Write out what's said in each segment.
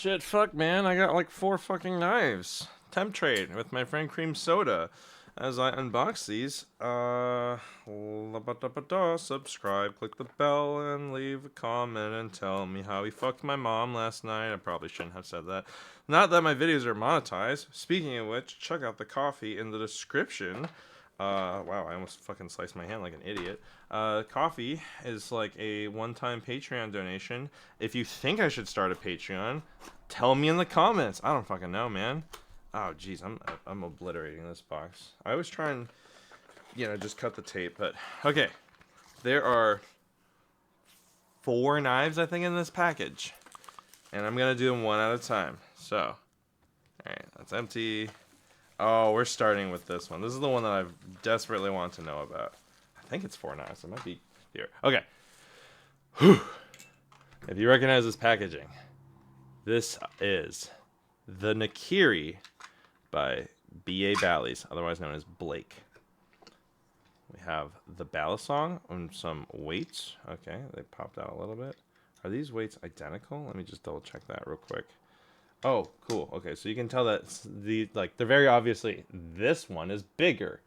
Shit, fuck, man. I got like 4 fucking knives. Temp trade with my friend Cream Soda. As I unbox these, subscribe, click the bell, and leave a comment and tell me how he fucked my mom last night. I probably shouldn't have said that. Not that my videos are monetized. Speaking of which, check out the coffee in the description. Wow, I almost fucking sliced my hand like an idiot. Coffee is like a one-time Patreon donation. If you think I should start a Patreon, tell me in the comments. I don't fucking know, man. Oh, jeez, I'm obliterating this box. I was trying, just cut the tape, but okay. There are 4 knives, I think, in this package, and I'm gonna do them one at a time. So, all right, that's empty. Oh, we're starting with this one. This is the one that I desperately want to know about. I think it's 4 knives. It might be here. Okay. Whew. If you recognize this packaging, this is the Nakiri by B.A. Bally's, otherwise known as Blake. We have the Balisong and some weights. Okay, they popped out a little bit. Are these weights identical? Let me just double check that real quick. Oh, cool. Okay, so you can tell that they're very obviously, this one is bigger,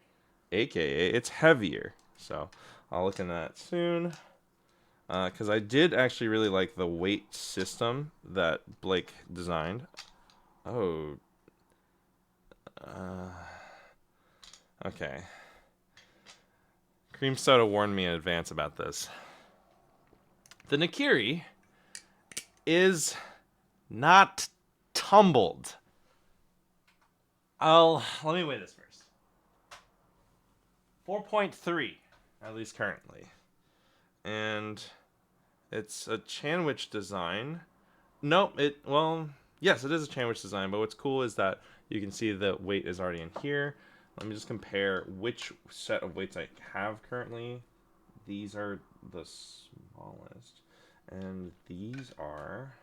aka it's heavier. So I'll look into that soon. Because I did actually really like the weight system that Blake designed. Oh. Okay. Cream Soda warned me in advance about this. The Nakiri is not tumbled. Let me weigh this first. 4.3, at least currently. And it's a Chanwich design. Nope, yes, it is a Chanwich design, but what's cool is that you can see the weight is already in here. Let me just compare which set of weights I have currently. These are the smallest, and these are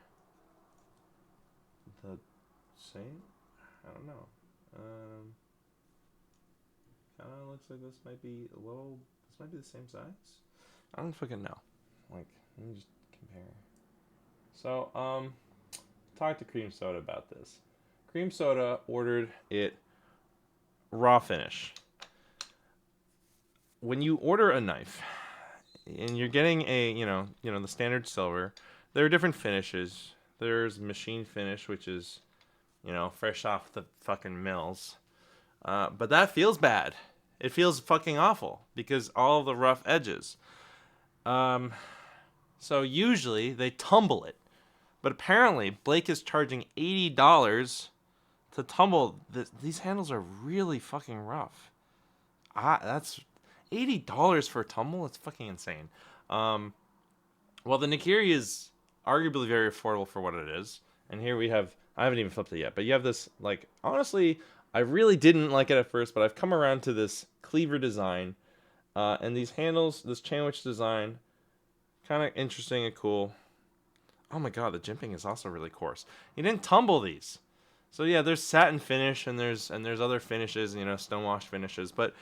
the same? I don't know. Kind of looks like this might be the same size. I don't fucking know. Like, let me just compare. So, talk to Cream Soda about this. Cream Soda ordered it raw finish. When you order a knife and you're getting the standard silver, there are different finishes. There's machine finish, which is, fresh off the fucking mills. But that feels bad. It feels fucking awful because all of the rough edges. So usually they tumble it. But apparently Blake is charging $80 to tumble. These handles are really fucking rough. That's $80 for a tumble? It's fucking insane. Well, the Nakiri is arguably very affordable for what it is. And here we have, I haven't even flipped it yet, but you have this, honestly, I really didn't like it at first, but I've come around to this cleaver design. And these handles, this Chanwich design, kind of interesting and cool. Oh my god, the jimping is also really coarse. He didn't tumble these. So yeah, there's satin finish and there's other finishes, stonewash finishes, but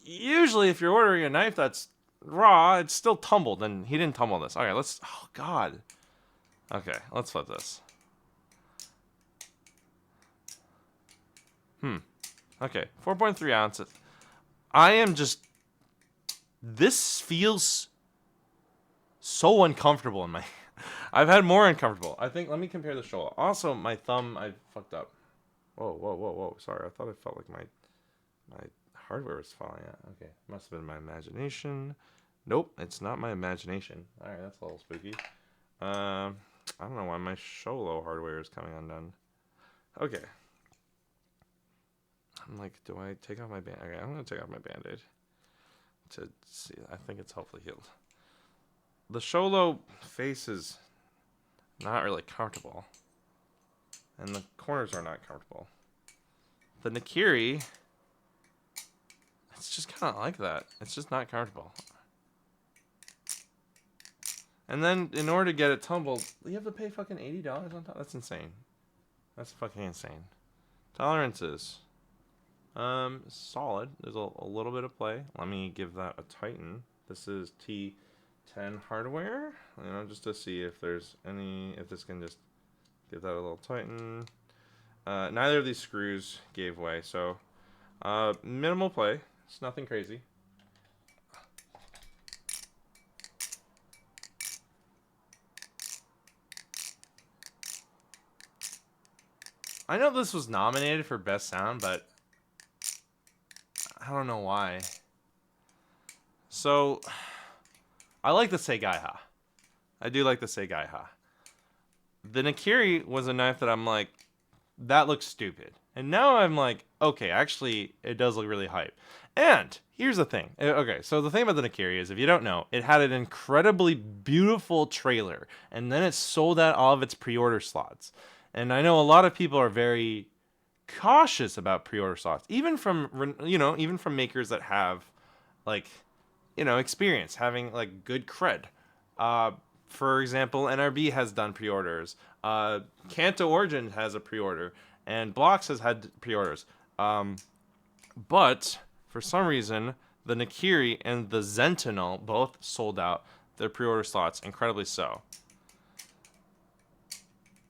usually if you're ordering a knife that's raw, it's still tumbled, and he didn't tumble this. Okay, oh god. Okay, let's flip this. Okay, 4.3 ounces. This feels so uncomfortable in my I've had more uncomfortable. I think, let me compare the shoulder. Also, my thumb, I fucked up. Whoa. Sorry, I thought I felt like my hardware was falling out. Okay, must have been my imagination. Nope, it's not my imagination. Alright, that's a little spooky. I don't know why my Sholo hardware is coming undone. Okay. I'm like, do I take off my band? Okay, I'm gonna take off my band-aid to see. I think it's hopefully healed. The Sholo face is not really comfortable, and the corners are not comfortable. The Nakiri, it's just kind of like that. It's just not comfortable. And then, in order to get it tumbled, you have to pay fucking $80 on top? That's insane. That's fucking insane. Tolerances. Solid. There's a little bit of play. Let me give that a tighten. This is T10 hardware. Just to see if there's if this can just Give that a little tighten. Neither of these screws gave way, so minimal play. It's nothing crazy. I know this was nominated for Best Sound, but I don't know why. So, I like the Segaiha. I do like the Segaiha. The Nakiri was a knife that I'm like, that looks stupid. And now I'm like, okay, actually, it does look really hype. And here's the thing. Okay, so the thing about the Nakiri is, if you don't know, it had an incredibly beautiful trailer. And then it sold out all of its pre-order slots. And I know a lot of people are very cautious about pre-order slots, even from even from makers that have like experience, having like good cred. For example, NRB has done pre-orders. Kanto Origin has a pre-order, and Blocks has had pre-orders. But for some reason, the Nakiri and the Sentinel both sold out their pre-order slots, incredibly so.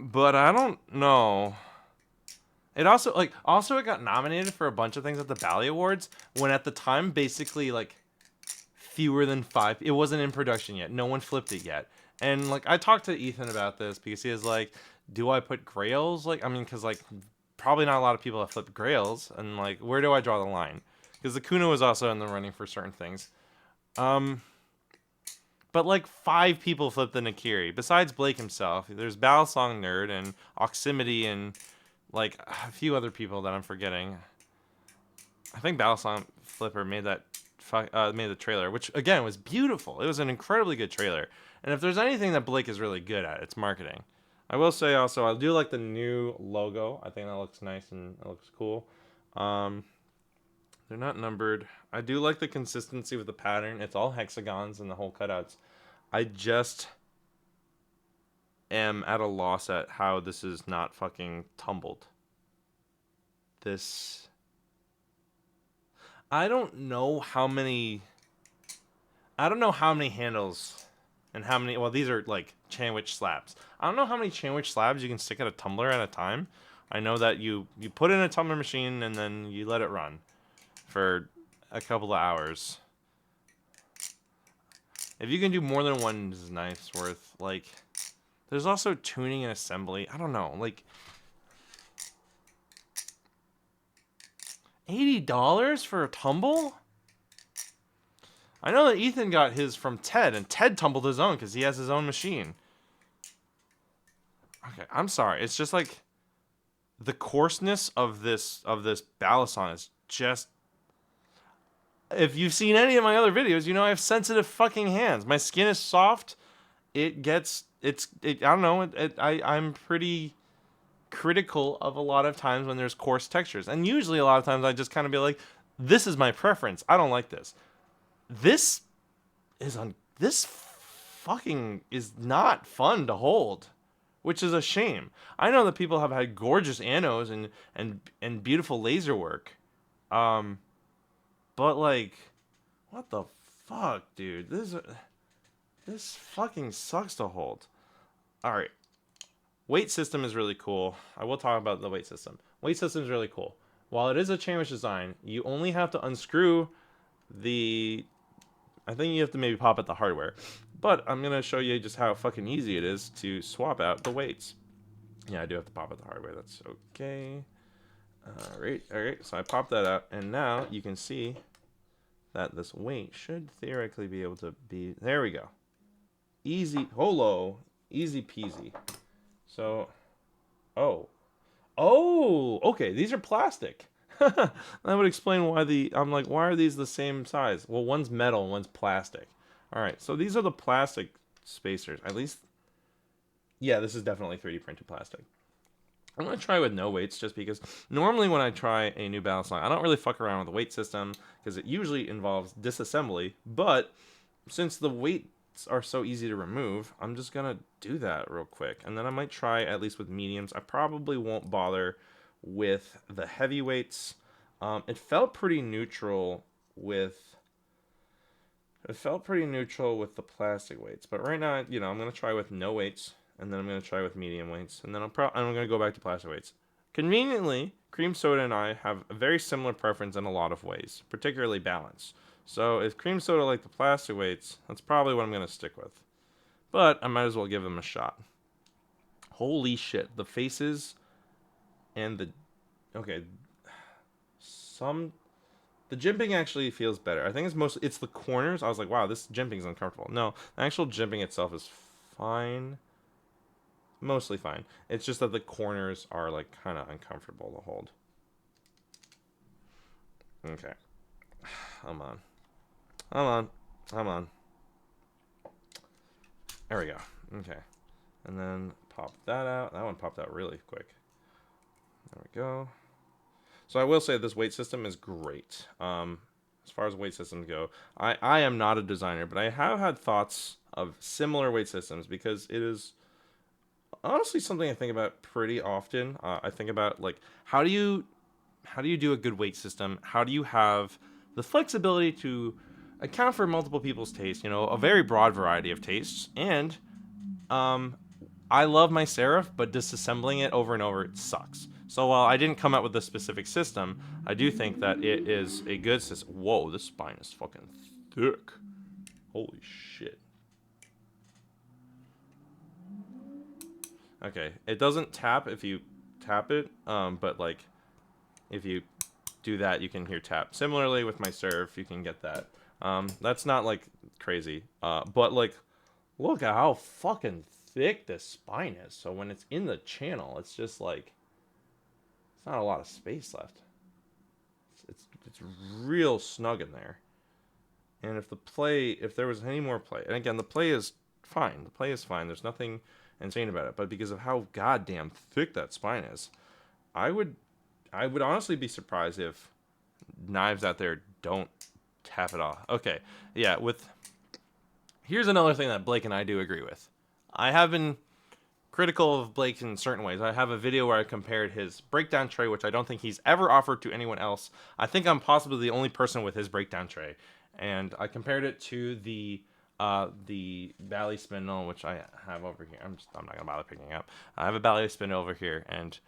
But I don't know. It also it got nominated for a bunch of things at the Bally Awards, when at the time basically like fewer than 5. It wasn't in production yet. No one flipped it yet. And like I talked to Ethan about this because he was like, "Do I put Grails?" Like, I mean, because like probably not a lot of people have flipped Grails, and like where do I draw the line? Because the Kuno was also in the running for certain things. But like 5 people flipped the Nakiri besides Blake himself. There's Balisong Nerd and Oximity and like a few other people that I'm forgetting. I think Balisong Flipper made that made the trailer, which again was beautiful. It was an incredibly good trailer. And if there's anything that Blake is really good at, it's marketing. I will say also, I do like the new logo. I think that looks nice and it looks cool. They're not numbered. I do like the consistency with the pattern. It's all hexagons and the whole cutouts. I just am at a loss at how this is not fucking tumbled. This... I don't know how many handles and how many... Well, these are like Chanwich slabs. I don't know how many Chanwich slabs you can stick at a tumbler at a time. I know that you put in a tumbler machine and then you let it run for a couple of hours. If you can do more than one knife's worth, like... There's also tuning and assembly. I don't know, like... $80 for a tumble? I know that Ethan got his from Ted, and Ted tumbled his own because he has his own machine. Okay, I'm sorry. It's just like the coarseness of this Balisong is just... If you've seen any of my other videos, you know I have sensitive fucking hands. My skin is soft. It gets... I don't know. I'm pretty critical of a lot of times when there's coarse textures. And usually a lot of times I just kind of be like, this is my preference. I don't like this. This fucking is not fun to hold, which is a shame. I know that people have had gorgeous anos and beautiful laser work. But like, what the fuck, dude? This fucking sucks to hold. All right. Weight system is really cool. I will talk about the weight system. Weight system is really cool. While it is a Chanwich design, you only have to unscrew the... I think you have to maybe pop out the hardware. But I'm going to show you just how fucking easy it is to swap out the weights. Yeah, I do have to pop out the hardware. That's okay. Alright. So I popped that out. And now you can see that this weight should theoretically be able to be... There we go. Easy. Holo. Easy peasy. So, okay, these are plastic. That would explain why I'm like, why are these the same size? Well, one's metal and one's plastic. All right, so these are the plastic spacers. At least, yeah, this is definitely 3D printed plastic. I'm going to try with no weights just because normally when I try a new Balisong, I don't really fuck around with the weight system because it usually involves disassembly, but since the weights are so easy to remove, I'm just gonna do that real quick, and then I might try at least with mediums. I probably won't bother with the heavyweights. It felt pretty neutral with the plastic weights, but right now, I'm gonna try with no weights and then I'm gonna try with medium weights, and then I'm gonna go back to plastic weights. Conveniently, cream soda and I have a very similar preference in a lot of ways, particularly balance. So if cream soda like the plastic weights, that's probably what I'm gonna stick with. But I might as well give them a shot. Holy shit, the faces and the okay, the jimping actually feels better. I think it's the corners. I was like, wow, this jimping's uncomfortable. No, the actual jimping itself is fine. Mostly fine. It's just that the corners are like kind of uncomfortable to hold. Okay. Come on. Come on. Come on. There we go. Okay. And then pop that out. That one popped out really quick. There we go. So I will say this weight system is great. As far as weight systems go, I am not a designer, but I have had thoughts of similar weight systems because it is honestly something I think about pretty often. I think about like how do you do a good weight system? How do you have the flexibility to account for multiple people's tastes? You know, a very broad variety of tastes. And I love my serif, but disassembling it over and over it sucks. So while I didn't come up with a specific system, I do think that it is a good system. Whoa, this spine is fucking thick. Holy shit. Okay, it doesn't tap if you tap it, but like if you do that, you can hear tap. Similarly with my serve, you can get that. That's not like crazy, but like look at how fucking thick this spine is. So when it's in the channel, it's just like it's not a lot of space left. It's real snug in there. And if there was any more play, and again, the play is fine. The play is fine. There's nothing insane about it. But because of how goddamn thick that spine is, I would honestly be surprised if knives out there don't tap it off. Okay, yeah. Here's another thing that Blake and I do agree with. I have been critical of Blake in certain ways. I have a video where I compared his breakdown tray, which I don't think he's ever offered to anyone else. I think I'm possibly the only person with his breakdown tray. And I compared it to the Bally spindle, which I have over here. I'm not gonna bother picking it up. I have a Bally spindle over here, and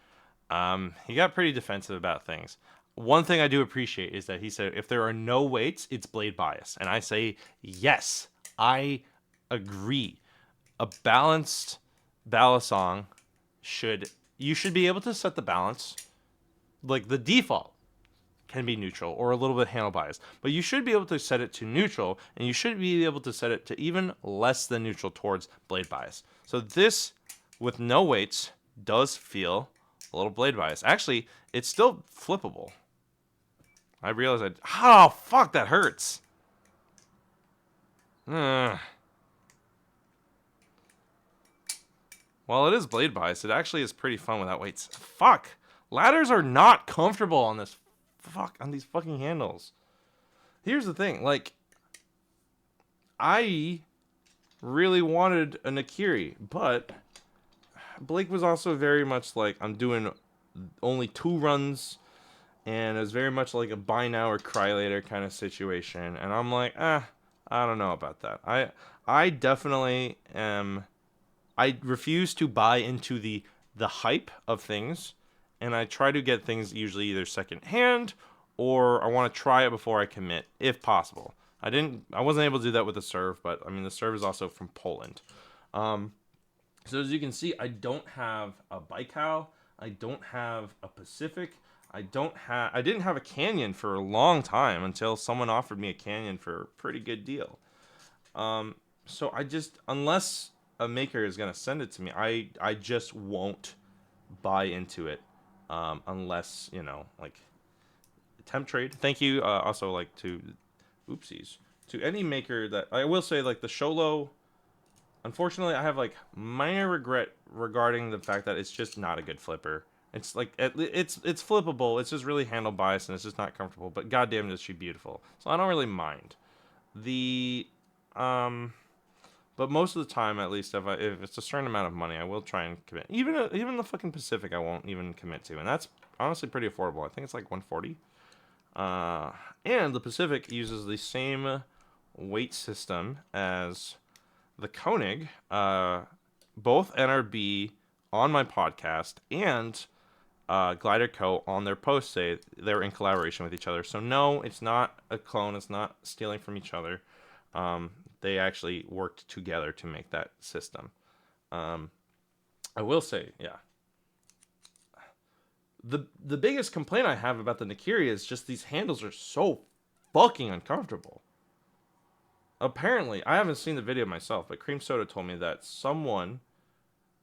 he got pretty defensive about things. One thing I do appreciate is that he said if there are no weights, it's blade bias, and I say yes, I agree. A balanced Balisong you should be able to set the balance, like the default can be neutral or a little bit handle bias, but you should be able to set it to neutral, and you should be able to set it to even less than neutral towards blade bias. So this, with no weights, does feel a little blade bias. Actually, it's still flippable. I realized oh fuck, that hurts. While it is blade bias, it actually is pretty fun without weights. Fuck. Ladders are not comfortable on these fucking handles. Here's the thing, like, I really wanted a Nakiri, but Blake was also very much like, I'm doing only 2 runs, and it was very much like a buy now or cry later kind of situation, and I'm like, I don't know about that. I definitely am. I refuse to buy into the hype of things, and I try to get things usually either second hand or I want to try it before I commit, if possible. I wasn't able to do that with the serve, but I mean the serve is also from Poland. So as you can see, I don't have a Baikal, I don't have a Pacific, I didn't have a Canyon for a long time until someone offered me a Canyon for a pretty good deal. So unless a maker is gonna send it to me, I just won't buy into it, unless like temp trade. Thank you. Also, like to any maker that I will say, like the Sholo. Unfortunately, I have like minor regret regarding the fact that it's just not a good flipper. It's like it's flippable. It's just really handle biased and it's just not comfortable. But goddamn, is she beautiful. So I don't really mind. But most of the time, at least, if it's a certain amount of money, I will try and commit. Even the fucking Pacific, I won't even commit to, and that's honestly pretty affordable. I think it's like $140. And the Pacific uses the same weight system as the Koenig, both NRB on my podcast and Glider Co. on their post say they're in collaboration with each other. So no, it's not a clone. It's not stealing from each other. They actually worked together to make that system. I will say, yeah. The biggest complaint I have about the Nakiri is just these handles are so fucking uncomfortable. Apparently, I haven't seen the video myself, but Cream Soda told me that someone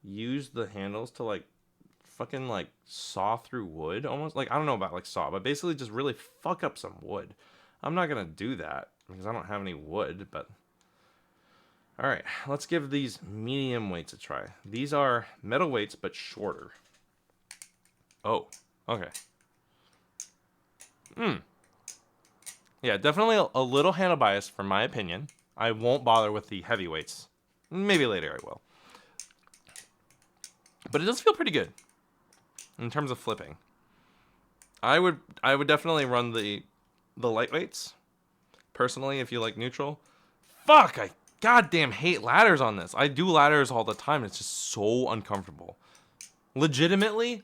used the handles to like fucking like saw through wood almost. Like I don't know about like saw, but basically just really fuck up some wood. I'm not gonna do that because I don't have any wood, but all right, let's give these medium weights a try. These are metal weights but shorter. Oh, okay. Yeah, definitely a little handle bias for my opinion. I won't bother with the heavyweights. Maybe later I will. But it does feel pretty good in terms of flipping. I would definitely run the lightweights personally if you like neutral. Fuck, I goddamn hate ladders on this. I do ladders all the time. It's just so uncomfortable. Legitimately.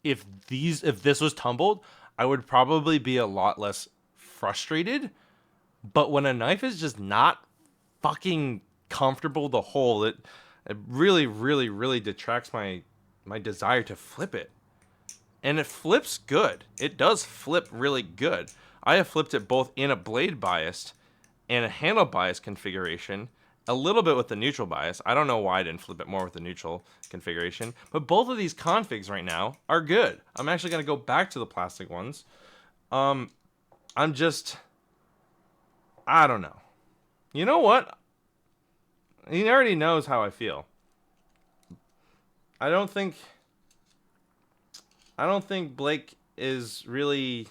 If this was tumbled, I would probably be a lot less frustrated. But when a knife is just not fucking comfortable to hold, it really detracts my desire to flip it. And it flips good. It does flip really good. I have flipped it both in a blade biased and a handle bias configuration, a little bit with the neutral bias. I don't know why I didn't flip it more with the neutral configuration, but both of these configs right now are good. I'm actually going to go back to the plastic ones. I don't know. You know what? He already knows how I feel. I don't think Blake is really...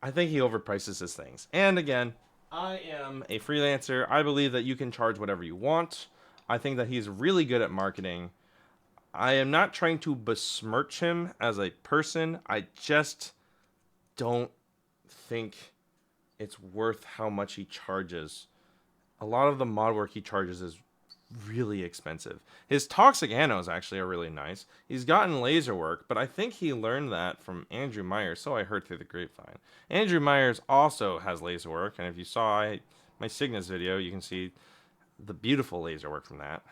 I think he overprices his things. And again, I am a freelancer. I believe that you can charge whatever you want. I think that he's really good at marketing. I am not trying to besmirch him as a person. I just don't think it's worth how much he charges. A lot of the mod work he charges is really expensive. His toxic anos actually are really nice. He's gotten laser work, but I think he learned that from Andrew Myers, so I heard through the grapevine. Andrew Myers also has laser work, and if you saw my Cygnus video, you can see the beautiful laser work from that.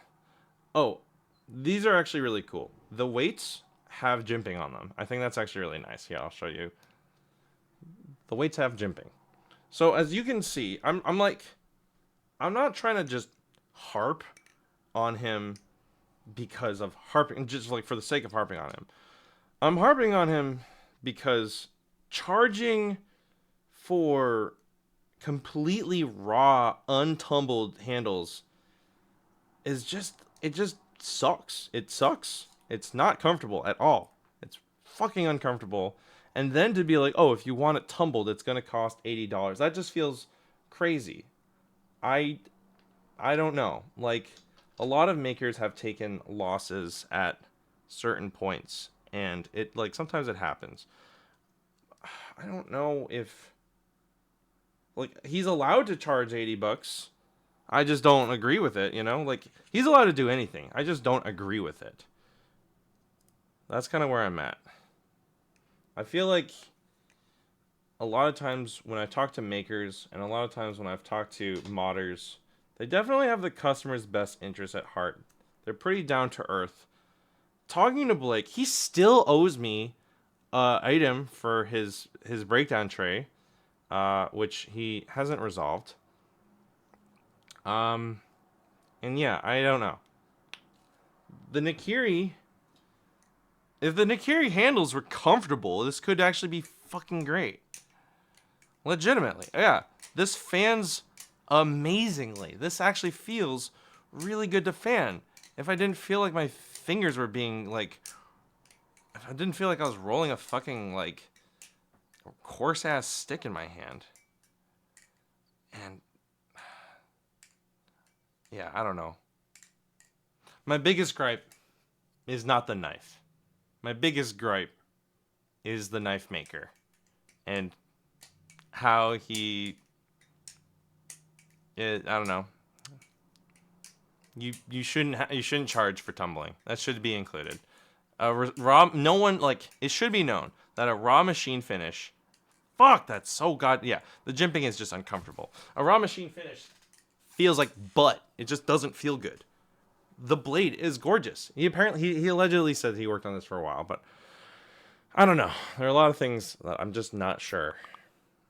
Oh, these are actually really cool. The weights have jimping on them. I think that's actually really nice. Yeah, I'll show you. The weights have jimping. So as you can see, I'm not trying to just harp on him because of harping, just like for the sake of harping on him. I'm harping on him because charging for completely raw, untumbled handles is it just sucks. It sucks. It's not comfortable at all. It's fucking uncomfortable. And then to be like, oh, if you want it tumbled, it's gonna cost $80. That just feels crazy. I don't know. Like, a lot of makers have taken losses at certain points, and it like sometimes it happens. I don't know if like he's allowed to charge $80. I just don't agree with it, you know? Like he's allowed to do anything. I just don't agree with it. That's kind of where I'm at. I feel like a lot of times when I talk to makers and a lot of times when I've talked to modders, they definitely have the customer's best interest at heart. They're pretty down to earth. Talking to Blake, he still owes me an item for his breakdown tray, which he hasn't resolved. And yeah, I don't know. The Nakiri, if the Nakiri handles were comfortable, this could actually be fucking great. Legitimately, yeah. This fans amazingly. This actually feels really good to fan. If I didn't feel like my fingers were being like, if I didn't feel like I was rolling a fucking like coarse ass stick in my hand. And yeah, I don't know. My biggest gripe is not the knife. My biggest gripe is the knife maker and how he I don't know. You shouldn't charge for tumbling. That should be included. Raw. No one like it should be known that a raw machine finish. Fuck, that's so yeah. The jimping is just uncomfortable. A raw machine finish feels like butt. It just doesn't feel good. The blade is gorgeous. He allegedly said he worked on this for a while, but I don't know. There are a lot of things that I'm just not sure.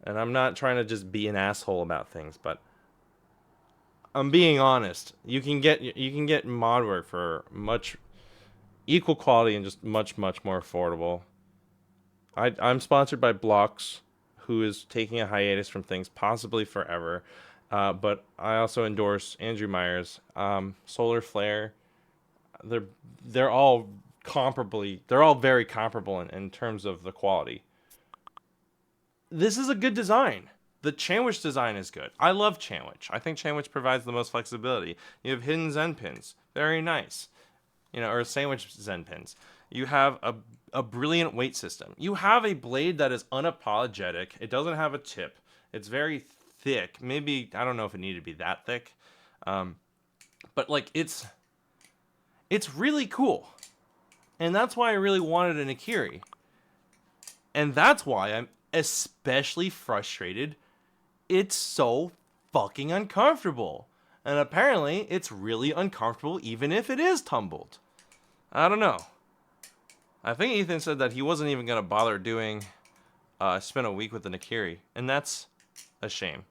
And I'm not trying to just be an asshole about things, but I'm being honest. You can get mod work for much equal quality and just much more affordable. I'm sponsored by Blocks, who is taking a hiatus from things possibly forever. But I also endorse Andrew Myers, Solar Flare. They're they're all they're all very comparable in terms of the quality. This is a good design. The Chanwich design is good. I love Chanwich. I think Chanwich provides the most flexibility. You have hidden Zen pins. Very nice. Or sandwich Zen pins. You have a brilliant weight system. You have a blade that is unapologetic. It doesn't have a tip. It's very thick. Maybe, I don't know if it needed to be that thick. But like, it's really cool. And that's why I really wanted a Nakiri. And that's why I'm especially frustrated. It's so fucking uncomfortable. And apparently, it's really uncomfortable even if it is tumbled. I don't know. I think Ethan said that he wasn't even going to bother doing spend a week with the Nakiri. And that's a shame.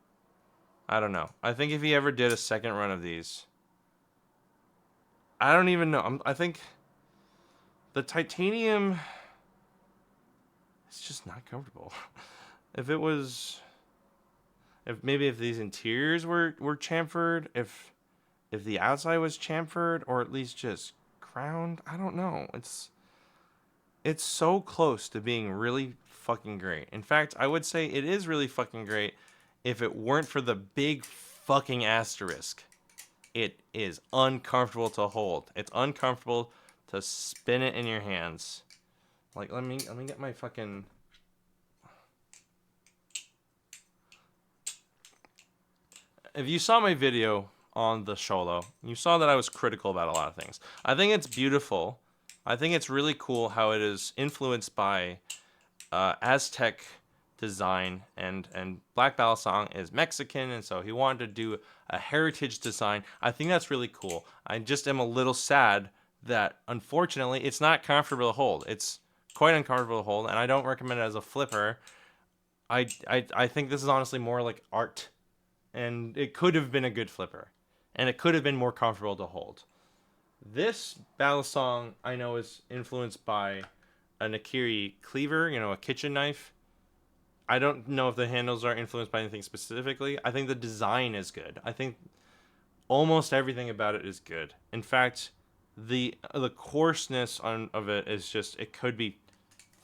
I don't know. I think if he ever did a second run of these, I don't even know. I think the titanium is just not comfortable. If these interiors were chamfered, if the outside was chamfered or at least just crowned, I don't know. It's so close to being really fucking great. In fact, I would say it is really fucking great if it weren't for the big fucking asterisk. It is uncomfortable to hold. It's uncomfortable to spin it in your hands. Like, let me get my fucking... If you saw my video on the Sholo, you saw that I was critical about a lot of things. I think it's beautiful. I think it's really cool how it is influenced by Aztec design, and Black Balisong is Mexican, and so he wanted to do a heritage design. I think that's really cool. I just am a little sad that, unfortunately, it's not comfortable to hold. It's quite uncomfortable to hold, and I don't recommend it as a flipper. I think this is honestly more like art, and it could have been a good flipper, and it could have been more comfortable to hold. This Balisong, I know, is influenced by a Nakiri cleaver, a kitchen knife. I don't know if the handles are influenced by anything specifically. I think the design is good. I think almost everything about it is good. In fact, the coarseness of it is just, it could be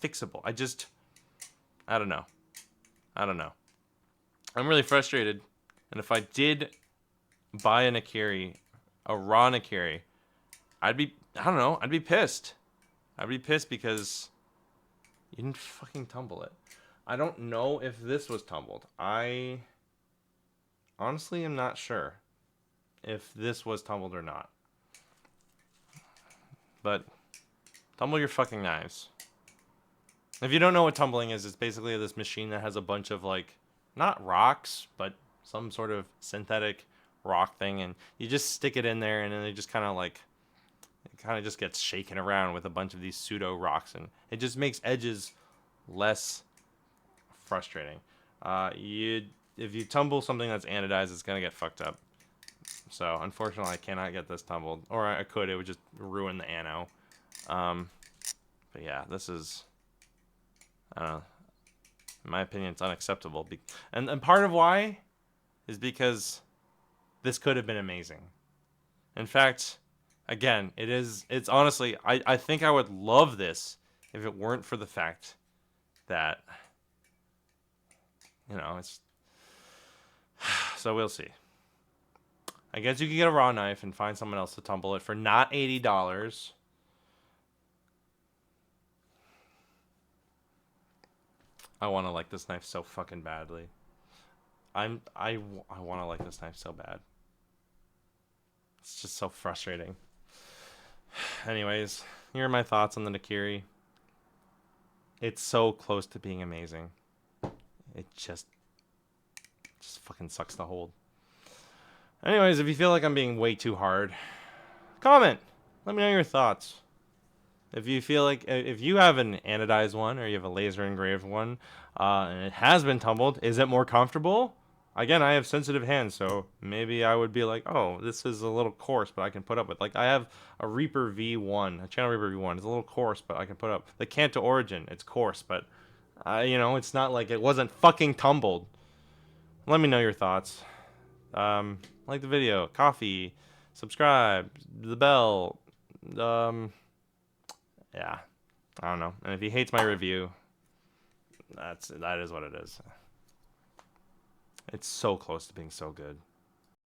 fixable. I don't know. I'm really frustrated. And if I did buy a Nakiri, a raw Nakiri, I'd be pissed. I'd be pissed because you didn't fucking tumble it. I don't know if this was tumbled. I honestly am not sure if this was tumbled or not. But tumble your fucking knives. If you don't know what tumbling is, it's basically this machine that has a bunch of, like, not rocks, but some sort of synthetic rock thing, and you just stick it in there, and then it just kind of just gets shaken around with a bunch of these pseudo rocks, and it just makes edges less frustrating. If you tumble something that's anodized, it's gonna get fucked up. So unfortunately, I cannot get this tumbled, or I could. It would just ruin the ano. But yeah, this is, I don't know. In my opinion, it's unacceptable. And part of why is because this could have been amazing. In fact, again, it's honestly, I think I would love this if it weren't for the fact that, it's, so we'll see. I guess you could get a raw knife and find someone else to tumble it for not $80. I want to like this knife so fucking badly. I want to like this knife so bad. It's just so frustrating. Anyways, here are my thoughts on the Nakiri. It's so close to being amazing. It just fucking sucks to hold. Anyways, if you feel like I'm being way too hard, comment. Let me know your thoughts. If you feel like, if you have an anodized one or you have a laser engraved one, and it has been tumbled, is it more comfortable? Again, I have sensitive hands, so maybe I would be like, oh, this is a little coarse, but I can put up with. Like, I have a Reaper V1, a Channel Reaper V1. It's a little coarse, but I can put up. The Canto Origin, it's coarse, but, you know, it's not like it wasn't fucking tumbled. Let me know your thoughts. Like the video, coffee, subscribe, the bell, yeah, I don't know. And if he hates my review, that is what it is. It's so close to being so good.